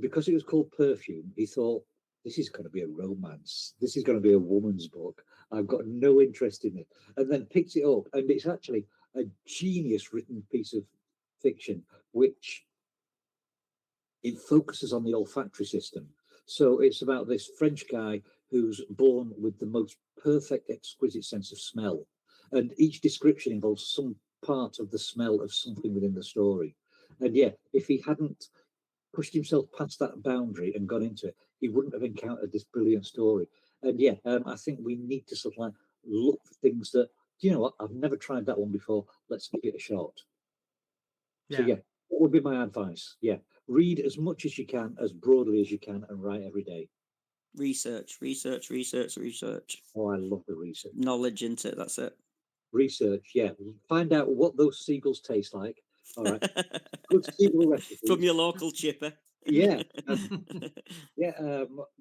because it was called Perfume, he thought, this is going to be a romance. This is going to be a woman's book. I've got no interest in it. And then picks it up. And it's actually a genius written piece of fiction, which it focuses on the olfactory system. So it's about this French guy who's born with the most perfect, exquisite sense of smell. And each description involves some part of the smell of something within the story. And yeah, if he hadn't pushed himself past that boundary and gone into it, he wouldn't have encountered this brilliant story. And yeah, I think we need to sort of like look for things that, you know what, I've never tried that one before. Let's give it a shot. So yeah, that would be my advice. Yeah, read as much as you can, as broadly as you can, and write every day. Research. Oh, I love the research. Knowledge into it, that's it. Research, yeah. Find out what those seagulls taste like. All right. Good seagull recipes. From your local chipper. Yeah.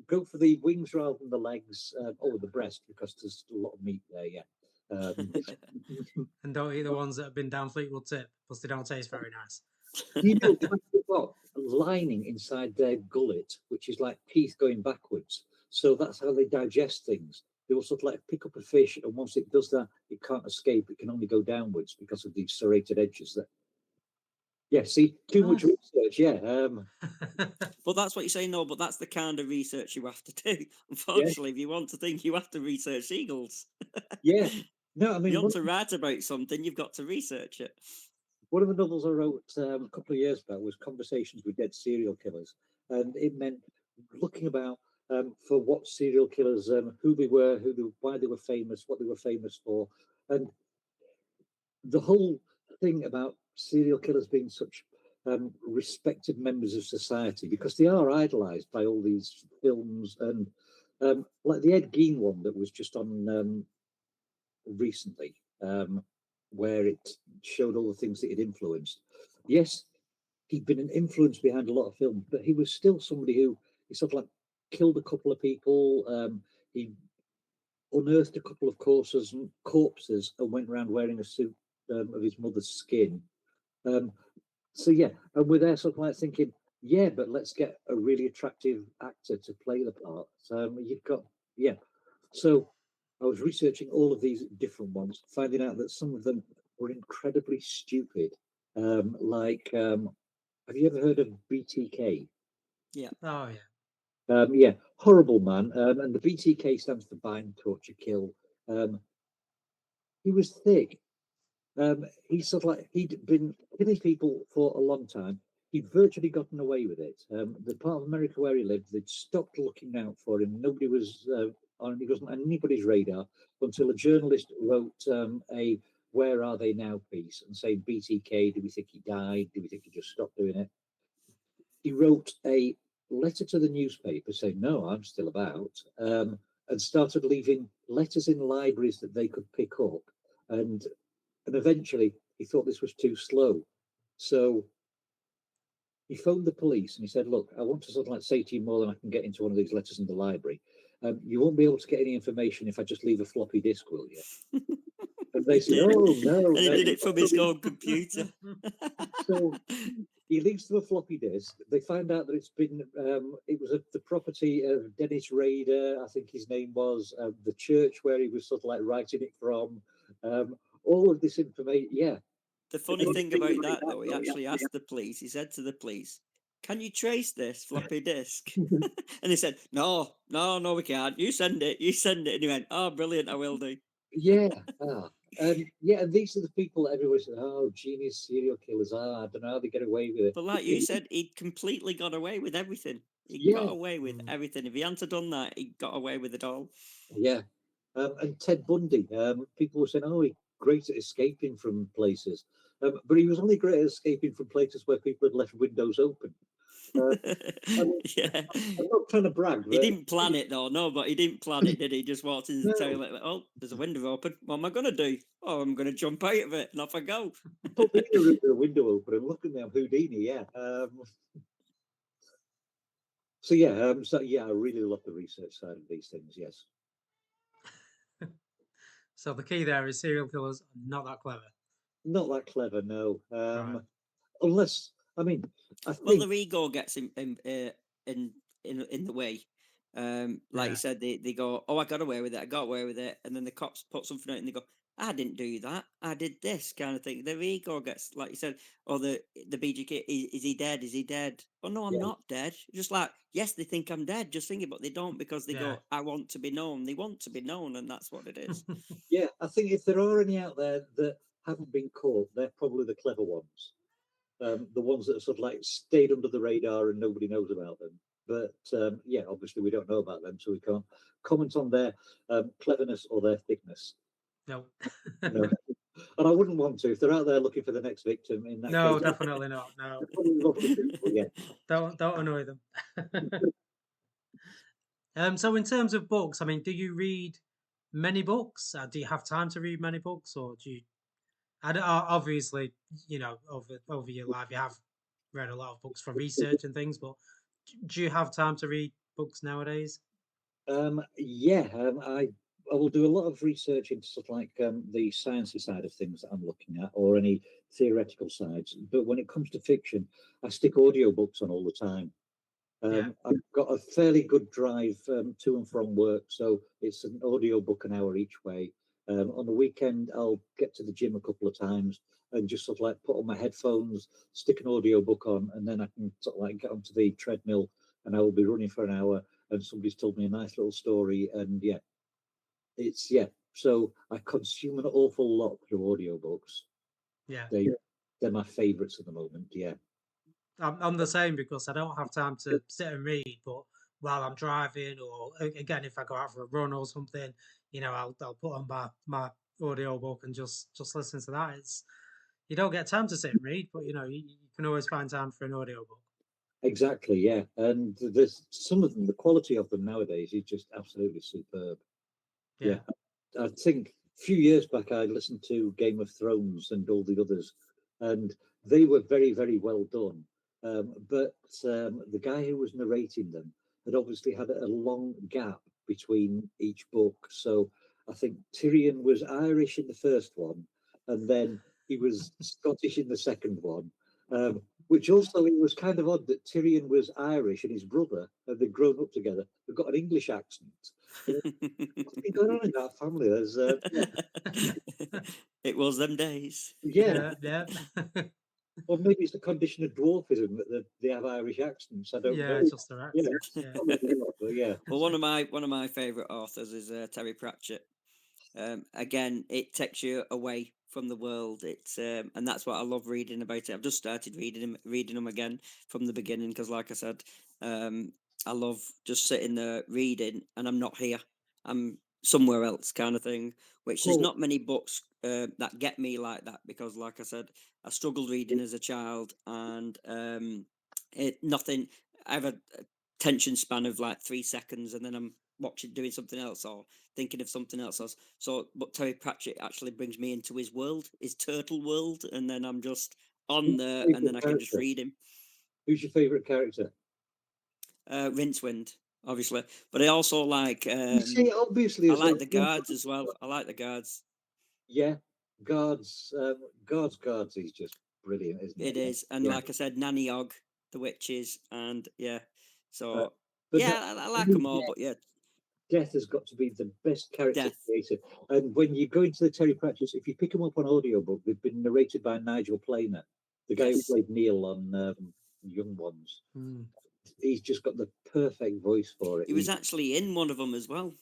Go for the wings rather than the legs, or the breast, because there's a lot of meat there, yeah. And don't eat the ones that have been down Fleetwood Tip, because they don't taste very nice. You know, they've got a lining inside their gullet, which is like teeth going backwards. So that's how they digest things. They will sort of like pick up a fish, and once it does that, it can't escape. It can only go downwards because of these serrated edges. Yeah, see, too much research, yeah. But that's what you're saying, no, but that's the kind of research you have to do. Unfortunately, if you want to think, you have to research seagulls. Yeah. No, I mean, you want to write about something, you've got to research it. One of the novels I wrote a couple of years back was Conversations with Dead Serial Killers. And it meant looking about for what serial killers, who they were, why they were famous, what they were famous for, and the whole thing about serial killers being such respected members of society, because they are idolized by all these films, and like the Ed Gein one that was just on recently, where it showed all the things that he'd influenced. Yes, he'd been an influence behind a lot of film, but he was still somebody who he sort of like killed a couple of people. He unearthed a couple of corpses and went around wearing a suit of his mother's skin. So yeah, and we're there sort of like thinking, yeah, but let's get a really attractive actor to play the part. You've got, yeah. So I was researching all of these different ones, finding out that some of them were incredibly stupid. Have you ever heard of BTK? Oh yeah. Yeah, horrible man. And the BTK stands for bind, torture, kill. He was thick. He's sort of like he'd been killing people for a long time. He'd virtually gotten away with it. The part of America where he lived, they'd stopped looking out for him. Nobody was he wasn't on anybody's radar until a journalist wrote a "Where Are They Now" piece and saying, "BTK, do we think he died? Do we think he just stopped doing it?" He wrote a letter to the newspaper saying, "No, I'm still about," and started leaving letters in libraries that they could pick up. And eventually he thought this was too slow. So he phoned the police and he said, "Look, I want to sort of like say to you more than I can get into one of these letters in the library. You won't be able to get any information if I just leave a floppy disk, will you?" And they said, "Oh, no." And he no. did it from his own computer. So he leaves them a floppy disk. They find out that it was the property of Dennis Rader, I think his name was, the church where he was sort of like writing it from. All of this information, yeah. The funny thing about that, though, he actually asked the police, he said to the police, "Can you trace this floppy disk?" And they said, no, we can't. You send it. And he went, "Oh, brilliant, I will do." Yeah. Yeah, and these are the people that everybody said, "Oh, genius serial killers." I don't know how they get away with it. But like you said, he completely got away with everything. He Yeah. got away with everything. If he hadn't done that, he got away with it all. Yeah. And Ted Bundy, people were saying, "Oh, he's great at escaping from places." But he was only great at escaping from places where people had left windows open. Yeah. I'm not trying to brag. He didn't plan it though, no, but he didn't plan it, did he? Just walked in the No. toilet, like, "Oh, there's a window open. What am I going to do? Oh, I'm going to jump out of it and off I go." Put me in the window open and look at me, I'm Houdini, yeah. So yeah, I really love the research side of these things, yes. So the key there is serial killers are not that clever. Not that clever, no. Right. Unless, I mean, I Well, think their ego gets in the way. Like Yeah. you said, they go, "Oh, I got away with it," and then the cops put something out and they go, "I didn't do that. I did this," kind of thing. Their ego gets, like you said, or the BGK, is he dead? Is he dead? Oh no, I'm Yeah. not dead. Just like, yes, they think I'm dead, just thinking, but they don't, because they Yeah. go, "I want to be known." They want to be known, and that's what it is. yeah, I think if there are any out there that haven't been caught, they're probably the clever ones. The ones that are sort of like stayed under the radar and nobody knows about them. But yeah, obviously we don't know about them, so we can't comment on their cleverness or their thickness. No. No. And I wouldn't want to if they're out there looking for the next victim. In that No, case, definitely not. No. probably lots of people, yeah. Don't annoy them. So in terms of books, I mean, do you read many books? Do you have time to read many books, or do you? Obviously, you know, over your life, you have read a lot of books for research and things, but do you have time to read books nowadays? Yeah, I will do a lot of research into stuff like the sciencey side of things that I'm looking at, or any theoretical sides. But when it comes to fiction, I stick audiobooks on all the time. Yeah. I've got a fairly good drive to and from work, so it's an audiobook an hour each way. On the weekend, I'll get to the gym a couple of times and just sort of like put on my headphones, stick an audiobook on, and then I can sort of like get onto the treadmill and I will be running for an hour and somebody's told me a nice little story. And yeah, so I consume an awful lot through audiobooks. Yeah. They're my favorites at the moment, yeah. I'm the same, because I don't have time to sit and read, but while I'm driving, or again if I go out for a run or something, I'll put on my audiobook and just listen to that. It's you don't get time to sit and read, but you can always find time for an audiobook. Exactly, yeah. And there's some of them, the quality of them nowadays is just absolutely superb. Yeah. I think a few years back I listened to Game of Thrones and all the others, and they were very, very well done. But the guy who was narrating them had obviously had a long gap between each book. So I think Tyrion was Irish in the first one, and then he was Scottish in the second one. Which also it was kind of odd that Tyrion was Irish and his brother, and they'd grown up together, they've got an English accent. What's been going on in that family? There's, It was them days. yeah, Yeah. or maybe it's the condition of dwarfism that they have Irish accents. I don't Yeah, know. just the Yeah, accent. Yeah. probably not, but yeah, Well, one of my favorite authors is Terry Pratchett. Again, it takes you away from the world. It's and that's what I love reading about it. I've just started reading them again from the beginning because, like I said, I love just sitting there reading, and I'm not here. I'm somewhere else, kind of thing. Which there's Cool. not many books that get me like that because, like I said, I struggled reading as a child, and it nothing. I have a attention span of like 3 seconds, and then I'm doing something else or thinking of something else. So, but Terry Pratchett actually brings me into his world, his turtle world, and then I'm just on there, and then I can just read him. Who's your favourite character? Rincewind, obviously, but I also like. You see, obviously, I as like a- the guards as well. I like the guards. Yeah, guards. Guards. He's just brilliant, isn't It he? is, and Yeah. like I said, Nanny Ogg, the witches, and yeah. So But yeah, no, I like them all, but yeah, Death has got to be the best character Death. creator. And when you go into the Terry Pratchett, if you pick them up on audiobook, they've been narrated by Nigel Planer, the guy Yes. who played Neil on Young Ones. Mm. He's just got the perfect voice for it. He was actually in one of them as well.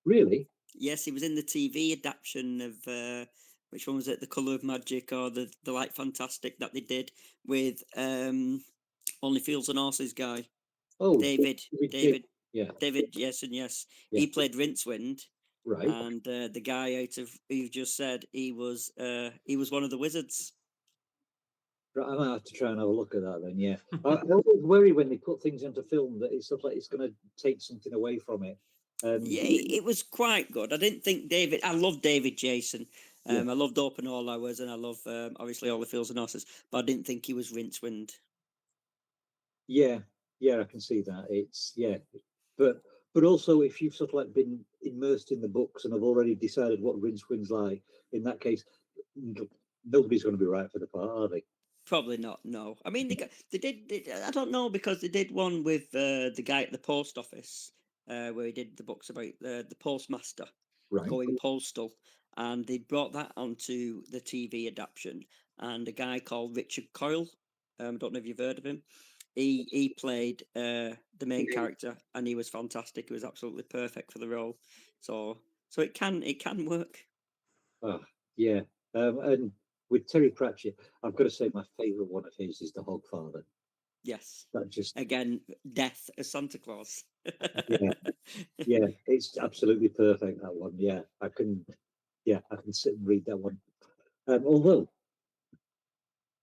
Really? Yes, he was in the TV adaptation of which one was it? The Color of Magic or the Light Fantastic that they did with Only Fools and Horses guy. Oh, David. Yeah. David, yes and yes. Yeah. He played Rincewind. Right. And the guy out of who you've just said, he was one of the wizards. Right, I might have to try and have a look at that then. Yeah, I always worry when they put things into film that it's sort of like it's going to take something away from it. Yeah, it was quite good. I didn't think David. I love David Jason. Yeah. I loved Open All Hours, and I love obviously All the Fields and Horses. But I didn't think he was Rincewind. Yeah, I can see that. It's but also if you've sort of like been immersed in the books and have already decided what Rincewind's like, in that case, nobody's going to be right for the part, are they? Probably not. No, I mean they did. I don't know because they did one with the guy at the post office where he did the books about the postmaster Right. going postal, and they brought that onto the TV adaptation. And a guy called Richard Coyle, don't know if you've heard of him. He played the main character, and he was fantastic. He was absolutely perfect for the role. So it can work. Oh, yeah. And with Terry Pratchett, I've got to say my favourite one of his is The Hogfather. Yes. That just Again, death as Santa Claus. yeah, it's absolutely perfect, that one. Yeah, I can sit and read that one. Although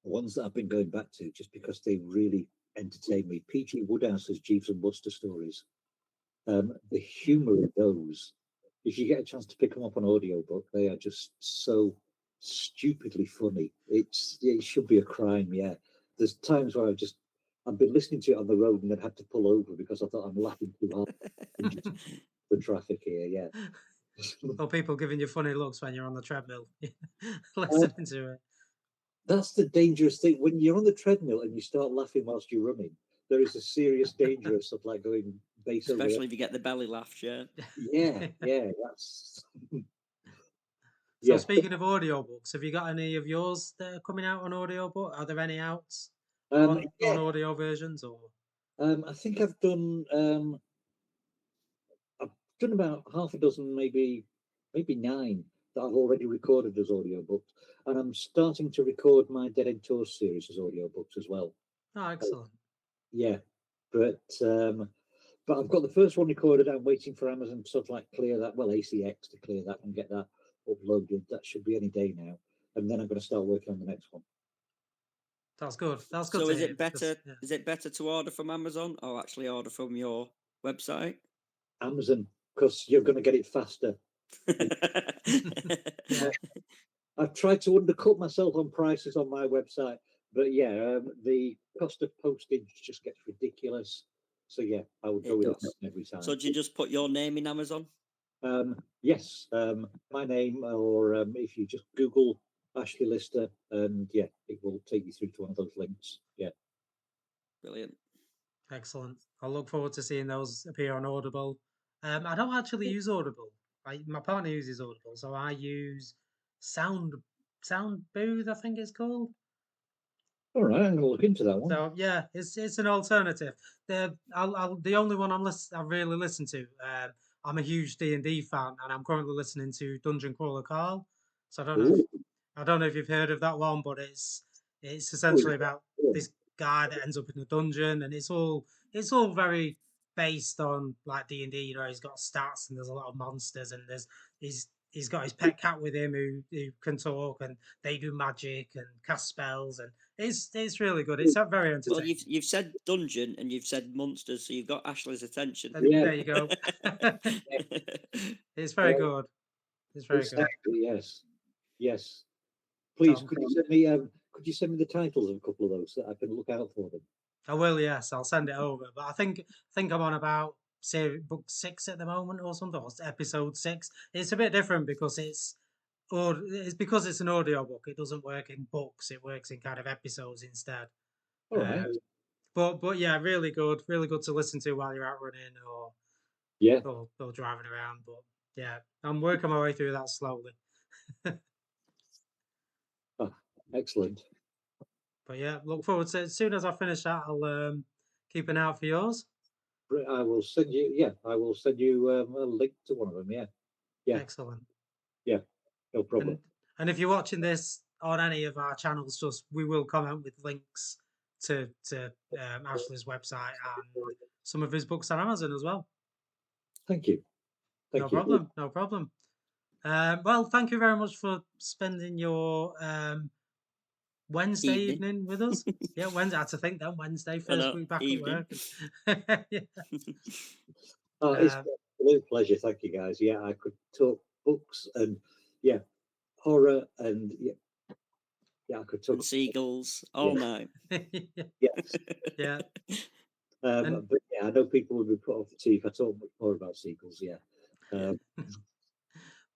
the ones that I've been going back to just because they really entertain me, P.G. Woodhouse's Jeeves and Buster stories. The humour of those, if you get a chance to pick them up on audiobook, they are just so stupidly funny. It should be a crime. Yeah, there's times where I've been listening to it on the road and then had to pull over because I thought I'm laughing too hard. The traffic here, yeah. Or people giving you funny looks when you're on the treadmill listening to it. That's the dangerous thing. When you're on the treadmill and you start laughing whilst you're running, there is a serious danger of stuff like going base over. Especially if you get the belly laughs, yeah. Yeah, that's. So speaking of audiobooks, have you got any of yours that are coming out on audiobook? Are there any out on audio versions or? I think I've done about half a dozen, maybe 9 that I've already recorded as audiobooks, and I'm starting to record my Dead End Tours series as audiobooks as well. Oh, excellent. Yeah, but but I've got the first one recorded. I'm waiting for Amazon to sort of like clear that, well, ACX to clear that and get that uploaded. That should be any day now. And then I'm going to start working on the next one. That's good. That's good. So to is hear it because, better? yeah. Is it better to order from Amazon or actually order from your website? Amazon, because you're going to get it faster. Yeah. I've tried to undercut myself on prices on my website, but yeah, the cost of postage just gets ridiculous. So yeah, I would It go with does. Amazon every time. So do you just put your name in Amazon? Yes, my name, or if you just Google Ashley Lister, and yeah, it will take you through to one of those links. Yeah. Brilliant. Excellent. I look forward to seeing those appear on Audible. I don't actually use Audible. My partner uses Audible, so I use Sound Booth, I think it's called. All right, I'm going to look into that one. So yeah, it's an alternative. The only one I really listen to. I'm a huge D&D fan, and I'm currently listening to Dungeon Crawler Carl. So I don't know if you've heard of that one, but it's essentially about this guy that ends up in a dungeon, and it's all very based on like D&D. You know, he's got stats, and there's a lot of monsters, and he's got his pet cat with him who can talk, and they do magic and cast spells, and it's really good. It's very Well, entertaining. you've said dungeon and you've said monsters, so you've got Ashley's attention. And Yeah. there you go. It's very good. It's very good. Exactly. Yes. Yes. Please, So- could you send me the titles of a couple of those so that I can look out for them? I will, yes. I'll send it over. But I think I'm on about say book 6 at the moment or something, or episode 6. It's a bit different because it's an audio book. It doesn't work in books. It works in kind of episodes instead. All right. But yeah, really good to listen to while you're out running or Yeah. or driving around. But yeah, I'm working my way through that slowly. Excellent. But yeah, look forward to it. As soon as I finish that, I'll keep an eye out for yours. I will send you. Yeah, I will send you a link to one of them. Yeah. Yeah. Excellent. No problem. And if you're watching this on any of our channels, we will comment with links to Ashley's website and some of his books on Amazon as well. Thank you. Thank No you. problem. No problem. Well, thank you very much for spending your Wednesday evening with us. Yeah, Wednesday. I had to think then Wednesday, first week back evening. at work. Yeah. Oh, it's an absolute pleasure. Thank you, guys. Yeah, I could talk books and yeah, horror and yeah, I could talk And seagulls all night. Yes. Yeah. But yeah, I know people would be put off the tea if I talk much more about sequels. Yeah.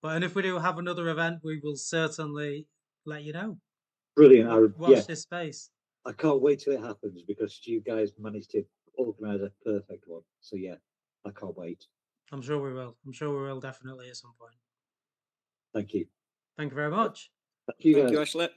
But and if we do have another event, we will certainly let you know. Brilliant. Watch this space. I can't wait till it happens because you guys managed to organise a perfect one. So yeah, I can't wait. I'm sure we will. I'm sure we will definitely at some point. Thank you. Thank you very much. Thank you, guys. Thank you, Ashley.